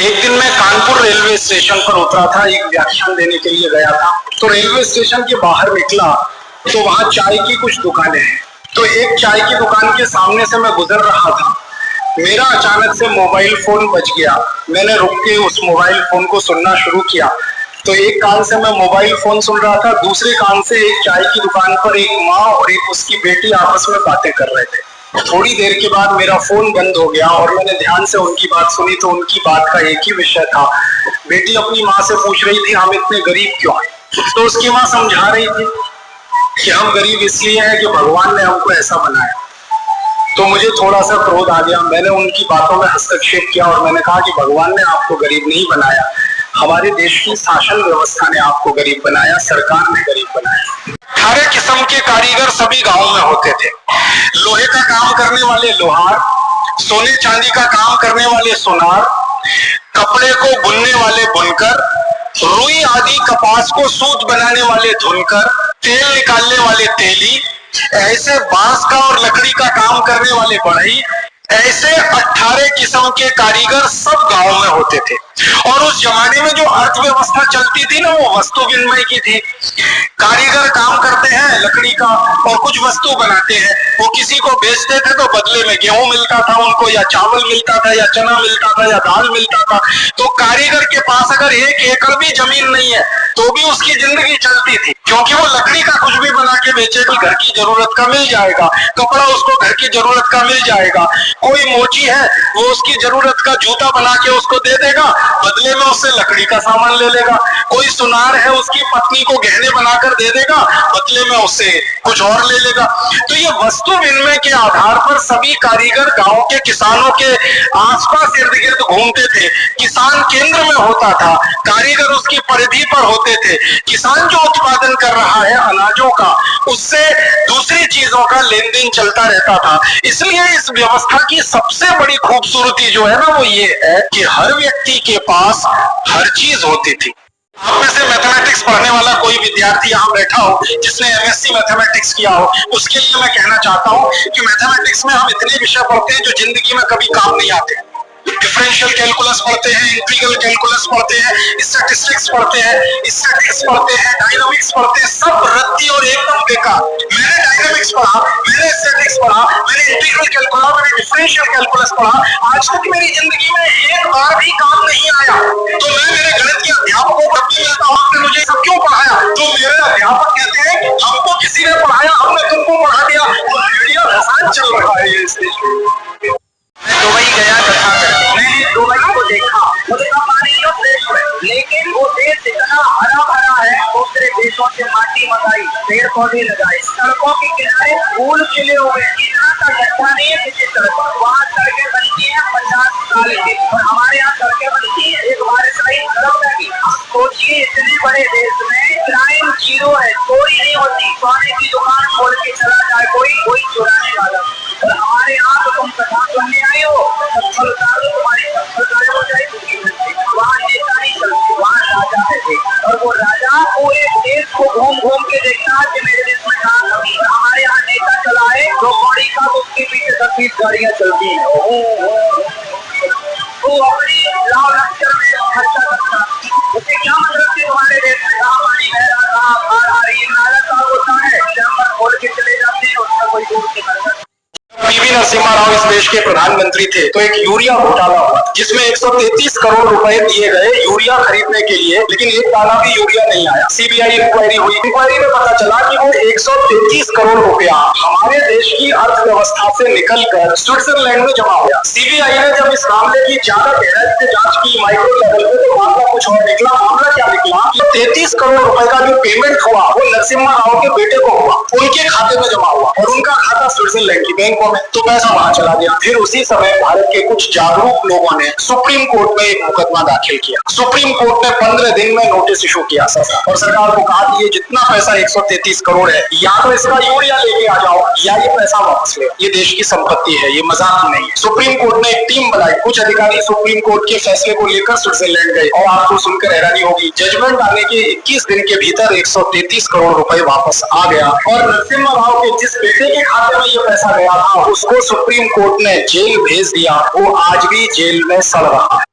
एक दिन मैं कानपुर रेलवे स्टेशन पर उतरा था, एक व्याख्यान देने के लिए गया था। तो रेलवे स्टेशन के बाहर निकला तो वहां चाय की कुछ दुकानें हैं। तो एक चाय की दुकान के सामने से मैं गुजर रहा था, मेरा अचानक से मोबाइल फोन बज गया। मैंने रुक के उस मोबाइल फोन को सुनना शुरू किया। तो एक कान से मैं मोबाइल फोन सुन रहा था, दूसरे कान से एक चाय की दुकान पर एक माँ और एक उसकी बेटी आपस में बातें कर रहे थे। थोड़ी देर के बाद मेरा फोन बंद हो गया और मैंने ध्यान से उनकी बात सुनी तो उनकी बात का एक ही विषय था। बेटी अपनी माँ से पूछ रही थी, हम इतने गरीब क्यों हैं? तो उसकी माँ समझा रही थी कि हम गरीब इसलिए हैं कि भगवान ने हमको ऐसा बनाया। तो मुझे थोड़ा सा क्रोध आ गया। मैंने उनकी बातों में हस्तक्षेप किया और मैंने कहा कि भगवान ने आपको गरीब नहीं बनाया, हमारे देश की शासन व्यवस्था ने आपको गरीब बनाया, सरकार ने गरीब बनाया। 18 किस्म के कारीगर सभी गांव में होते थे। लोहे का काम करने वाले लोहार, सोने चांदी का काम करने वाले सोनार, कपड़े को बुनने वाले बुनकर, रुई आदि कपास को सूत बनाने वाले धुनकर, तेल निकालने वाले तेली, ऐसे बांस का और लकड़ी का काम करने वाले बढ़ई, ऐसे 18 किस्म के कारीगर सब गांव में होते थे। और उस जमाने में जो अर्थव्यवस्था चलती थी ना, वो वस्तु विनिमय की थी। कारीगर काम करते हैं लकड़ी का और कुछ वस्तु बनाते हैं, वो किसी को बेचते थे तो बदले में गेहूं मिलता था उनको, या चावल मिलता था, या चना मिलता था, या दाल मिलता था। तो कारीगर के पास अगर 1 एकड़ भी जमीन नहीं है तो भी उसकी जिंदगी चलती थी, क्योंकि वो लकड़ी का कुछ भी बना के बेचेगा, घर की जरूरत का मिल जाएगा, कपड़ा उसको घर की जरूरत का मिल जाएगा। कोई मोची है, वो उसकी जरूरत का जूता बना के उसको दे देगा, बदले में उससे लकड़ी का सामान ले लेगा। कोई सुनार है, उसकी पत्नी को गहने बनाकर दे देगा, बदले में उससे कुछ और ले लेगा। तो ये वस्तु विनिमय के आधार पर सभी कारीगर गांव के किसानों के आसपास इर्द गिर्द घूमते थे। किसान केंद्र में होता था, कारीगर उसकी परिधि पर होते थे। किसान जो उत्पादन कर रहा है अनाजों का, उससे दूसरी चीजों का लेन देन चलता रहता था। इसलिए इस व्यवस्था की सबसे बड़ी खूबसूरती जो है ना, वो ये है कि हर व्यक्ति के पास हर चीज होती थी। आप में से मैथमेटिक्स पढ़ने वाला कोई विद्यार्थी यहाँ बैठा हो जिसने एमएससी मैथमेटिक्स किया हो, उसके लिए मैं कहना चाहता हूँ कि मैथमेटिक्स में हम इतने विषय पढ़ते हैं जो जिंदगी में कभी काम नहीं आते। डिफरेंशियल कैलकुलस पढ़ते हैं, इंटीग्रल कैलकुलस पढ़ते हैं, स्टैटिस्टिक्स पढ़ते हैं, स्टैटिक्स पढ़ते हैं, डायनामिक्स पढ़ते हैं, सब रद्दी और एकदम बेकार। मैंने डायनामिक्स पढ़ा, मैंने स्टैटिस्टिक्स पढ़ा, मैंने इंटीग्रल कैलकुलस, मैंने डिफरेंशियल कैलकुलस पढ़ा, आज तक मेरी जिंदगी में एक बार भी काम नहीं आया। तो मैं मेरे गणित के अध्यापकों को कभी मिलता हूँ, आपने मुझे सब क्यों पढ़ाया? तो मेरे अध्यापक कहते हैं हमको किसी ने पढ़ाया, हमने तुमको पढ़ा दिया। और मीडिया फसाद चल रहा है ये स्टेज पे। दुबई गया कथा करने, मैंने दुबई को देखा, मुझे लेकिन वो देश इतना हरा भरा है, दूसरे देशों से माटी मंगाई, पेड़ पौधे लगाए, सड़कों के किनारे फूल खिले हुए, इतना का गड्ढा नहीं है किसी सड़क पर। वहाँ सड़कें बनती है 50 साल की, और हमारे यहाँ सड़कें बनती है एक बारिश आई खत्म लगी। सोचिए इतने बड़े देश में क्राइम जीरो है, चोरी नहीं होती। सोने की दुकान खोल के चला जाए कोई चुराने वाला। और हमारे यहाँ तो तुम कथा सुनने आई हो, चप्पल उतारो, तुम्हारी चप्पल गायब हो जाएगी। वहाँ नेता नहीं चलते, वहाँ राजा है। और वो राजा पूरे देश को घूम घूम के देखता है कि मेरे देश में कहाँ कमी है। हमारे यहाँ नेता चलाए तो बॉडी का, तो उसके पीछे 30 गाड़ियाँ चलती है। वो अपनी लाल अक्षर में खर्चा करता, उससे क्या मतलब कि तुम्हारे देश में कहाँ पानी बह रहा, कहाँ बाढ़ आ रही है। नाला साफ होता है, जहाँ खोल के चले जाते हैं, उसका कोई दूर नहीं करता। पीवी नरसिम्हा राव इस देश के प्रधानमंत्री थे तो एक यूरिया घोटाला हुआ, जिसमें 133 करोड़ रुपए दिए गए यूरिया खरीदने के लिए, लेकिन एक दाना भी यूरिया नहीं आया। सीबीआई इंक्वायरी हुई, इंक्वायरी में पता चला कि वो 133 करोड़ रुपया हमारे देश की अर्थव्यवस्था से निकलकर स्विट्जरलैंड में जमा हुआ। सीबीआई ने जब इस मामले की ज्यादा गहराई से जांच की माइक्रो लेवल पे, तो मामला कुछ और निकला। मामला क्या निकला? 33 करोड़ रुपए का जो पेमेंट हुआ वो नरसिम्हा राव के बेटे को हुआ, उनके खाते में जमा हुआ, और उनका खाता स्विट्जरलैंड की बैंकों में। तो पैसा वहां चला गया। फिर उसी समय भारत के कुछ जागरूक लोगों ने सुप्रीम कोर्ट में एक मुकदमा दाखिल किया। सुप्रीम कोर्ट ने 15 दिन में नोटिस इशू किया और सरकार को कहा कि ये जितना पैसा 133 करोड़ है, या तो इसका यूरिया लेके आ जाओ या ये पैसा वापस ले। ये देश की संपत्ति है, ये मजाक नहीं है। सुप्रीम कोर्ट ने एक टीम बनाई, कुछ अधिकारी सुप्रीम कोर्ट के फैसले को लेकर स्विट्जरलैंड गए, और आपको सुनकर हैरानी होगी, जजमेंट आने के 21 दिन के भीतर 133 करोड़ रुपए वापस आ गया। और नरसिम्हा राव के जिस बेटे के खाते में ये पैसा गया था, उसको सुप्रीम कोर्ट ने जेल भेज दिया। वो आज भी जेल में सड़ रहा है।